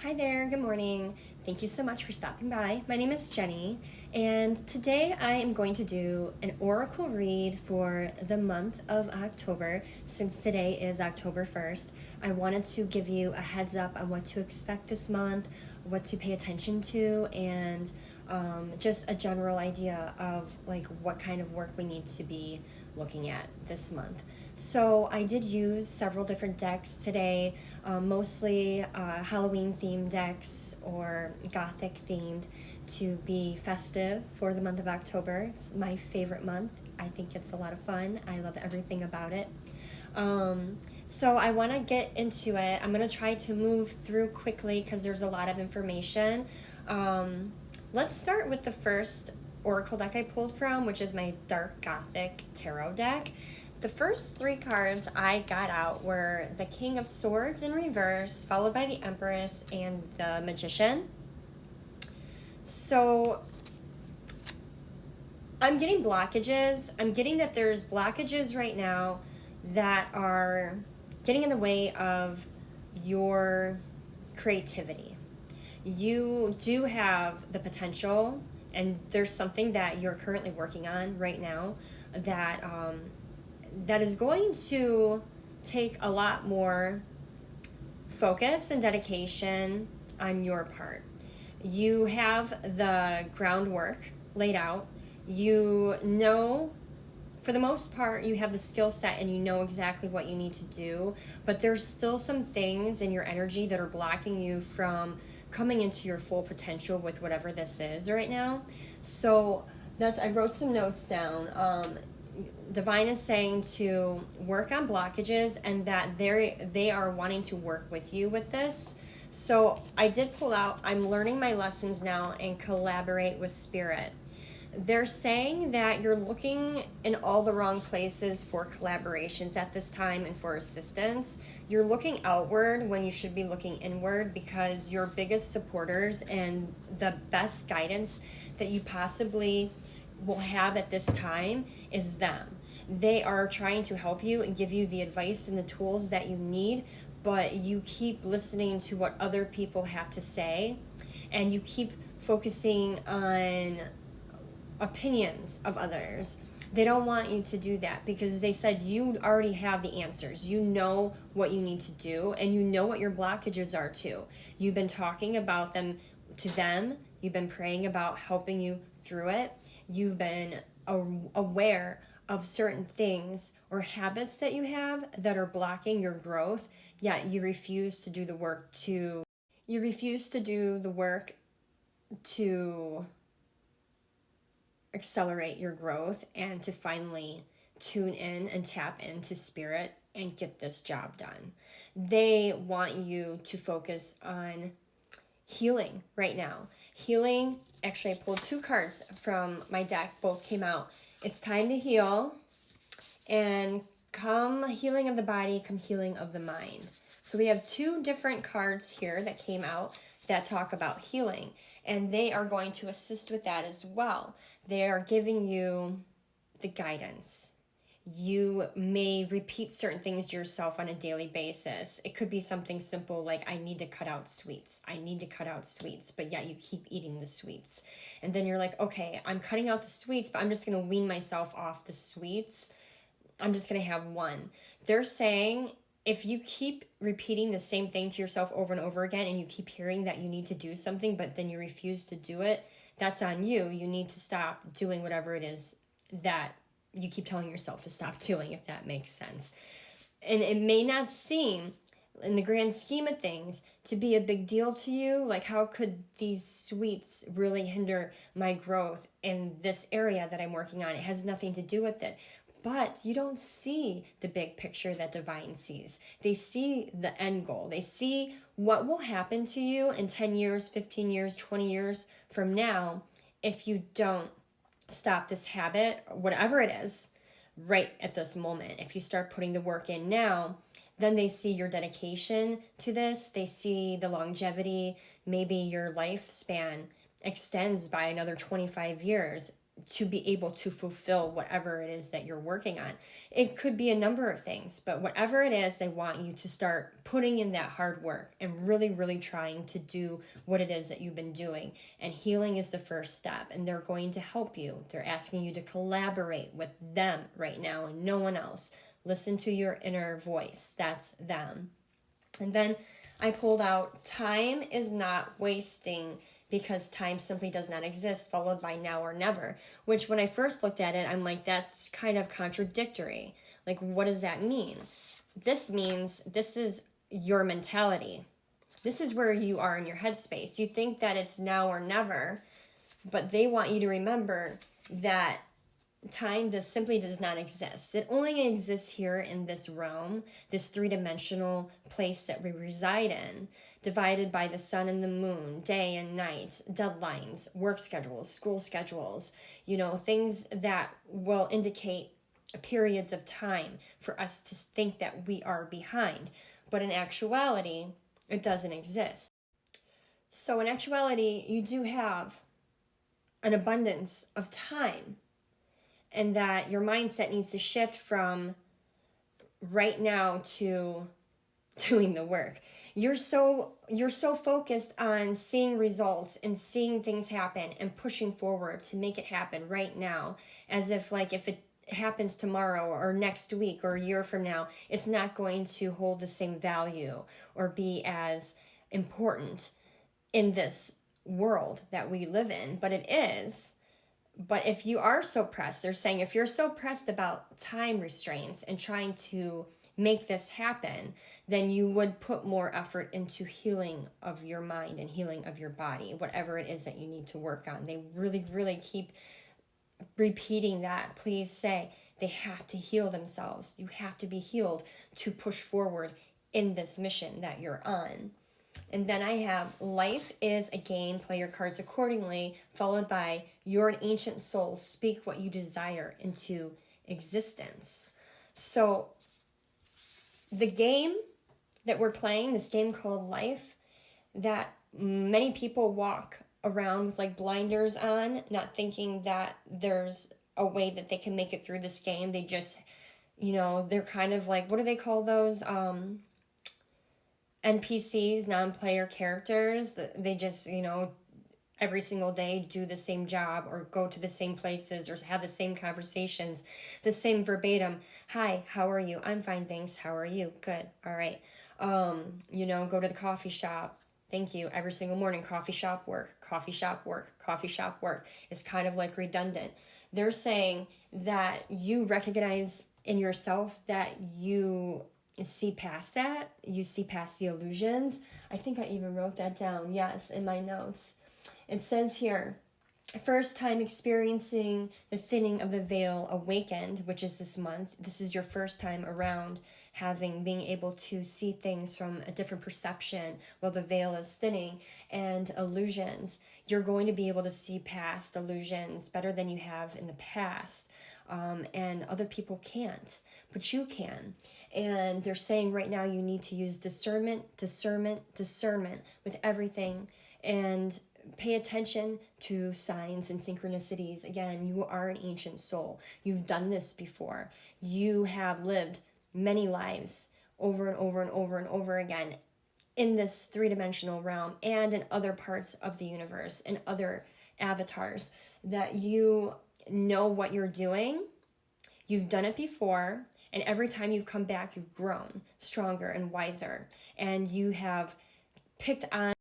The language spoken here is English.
Hi there, good morning. Thank you so much for stopping by. My name is Jenny, and today I am going to do an oracle read for the month of October. Since today is October 1st, I wanted to give you a heads up on what to expect this month, what to pay attention to, and just a general idea of like what kind of work we need to be looking at this month. So I did use several different decks today, mostly Halloween themed decks or Gothic themed to be festive for the month of October. It's my favorite month. I think it's a lot of fun. I love everything about it. So I want to get into it. I'm going to try to move through quickly because there's a lot of information. Let's start with the first oracle deck I pulled from, which is my Dark Gothic Tarot deck. The first three cards I got out were the King of Swords in reverse, followed by the Empress and the Magician. So I'm getting blockages. I'm getting that there's blockages right now that are getting in the way of your creativity. You do have the potential, and there's something that you're currently working on right now that that is going to take a lot more focus and dedication on your part. You have the groundwork laid out. You know, for the most part, you have the skill set and you know exactly what you need to do, but there's still some things in your energy that are blocking you from coming into your full potential with whatever this is right now. So I wrote some notes down. Divine is saying to work on blockages and that they are wanting to work with you with this. So I did pull out, I'm learning my lessons now and collaborate with spirit. They're saying that you're looking in all the wrong places for collaborations at this time and for assistance. You're looking outward when you should be looking inward because your biggest supporters and the best guidance that you possibly will have at this time is them. They are trying to help you and give you the advice and the tools that you need, but you keep listening to what other people have to say and you keep focusing on opinions of others. They don't want you to do that because they said you already have the answers. You know what you need to do and you know what your blockages are too. You've been talking about them to them. You've been praying about helping you through it. You've been aware of certain things or habits that you have that are blocking your growth, yet you refuse to do the work to accelerate your growth and to finally tune in and tap into spirit and get this job done. They want you to focus on healing right now. Healing, actually I pulled two cards from my deck, both came out. It's time to heal, and come healing of the body, come healing of the mind. So we have two different cards here that came out that talk about healing, and they are going to assist with that as well. They are giving you the guidance. You may repeat certain things to yourself on a daily basis. It could be something simple like, I need to cut out sweets. I need to cut out sweets, but yet you keep eating the sweets. And then you're like, okay, I'm cutting out the sweets, but I'm just going to wean myself off the sweets. I'm just going to have one. They're saying if you keep repeating the same thing to yourself over and over again and you keep hearing that you need to do something, but then you refuse to do it, that's on you. You need to stop doing whatever it is that you keep telling yourself to stop doing, if that makes sense. And it may not seem, in the grand scheme of things, to be a big deal to you. Like, how could these sweets really hinder my growth in this area that I'm working on? It has nothing to do with it. But you don't see the big picture that Divine sees. They see the end goal. They see what will happen to you in 10 years, 15 years, 20 years from now if you don't stop this habit, whatever it is, right at this moment. If you start putting the work in now, then they see your dedication to this. They see the longevity. Maybe your lifespan extends by another 25 years to be able to fulfill whatever it is that you're working on. It could be a number of things, but whatever it is, they want you to start putting in that hard work and really, really trying to do what it is that you've been doing. And healing is the first step, and they're going to help you. They're asking you to collaborate with them right now and no one else. Listen to your inner voice. That's them. And then I pulled out time is not wasting, because time simply does not exist, followed by now or never, which when I first looked at it, I'm like, that's kind of contradictory. Like, what does that mean? This means this is your mentality. This is where you are in your headspace. You think that it's now or never, but they want you to remember that time simply does not exist. It only exists here in this realm, this three-dimensional place that we reside in, divided by the sun and the moon, day and night, deadlines, work schedules, school schedules, things that will indicate periods of time for us to think that we are behind. But in actuality, it doesn't exist. So in actuality, you do have an abundance of time, and that your mindset needs to shift from right now to doing the work. You're so focused on seeing results and seeing things happen and pushing forward to make it happen right now, as if it happens tomorrow or next week or a year from now, it's not going to hold the same value or be as important in this world that we live in, but it is. But if you are so pressed, they're saying if you're so pressed about time restraints and trying to make this happen, then you would put more effort into healing of your mind and healing of your body, whatever it is that you need to work on. They really, really keep repeating that. Please say they have to heal themselves. You have to be healed to push forward in this mission that you're on. And then I have life is a game, play your cards accordingly, followed by you're an ancient soul, speak what you desire into existence. So the game that we're playing, this game called life, that many people walk around with blinders on, not thinking that there's a way that they can make it through this game. They just, they're kind of what do they call those? NPCs, non-player characters. They just, every single day do the same job or go to the same places or have the same conversations, the same verbatim. Hi, how are you? I'm fine, thanks. How are you? Good. All right. Go to the coffee shop. Thank you. Every single morning, coffee shop work, coffee shop work, coffee shop work. It's kind of redundant. They're saying that you recognize in yourself that you see past that. You see past the illusions. I think I even wrote that down. Yes, in my notes. It says here, first time experiencing the thinning of the veil awakened, which is this month. This is your first time around being able to see things from a different perception while the veil is thinning, and illusions. You're going to be able to see past illusions better than you have in the past. And other people can't, but you can. And they're saying right now you need to use discernment with everything, and pay attention to signs and synchronicities. Again, you are an ancient soul. You've done this before. You have lived many lives over and over and over and over again in this three-dimensional realm and in other parts of the universe and other avatars, that you know what you're doing. You've done it before, and every time you've come back, you've grown stronger and wiser, and you have picked on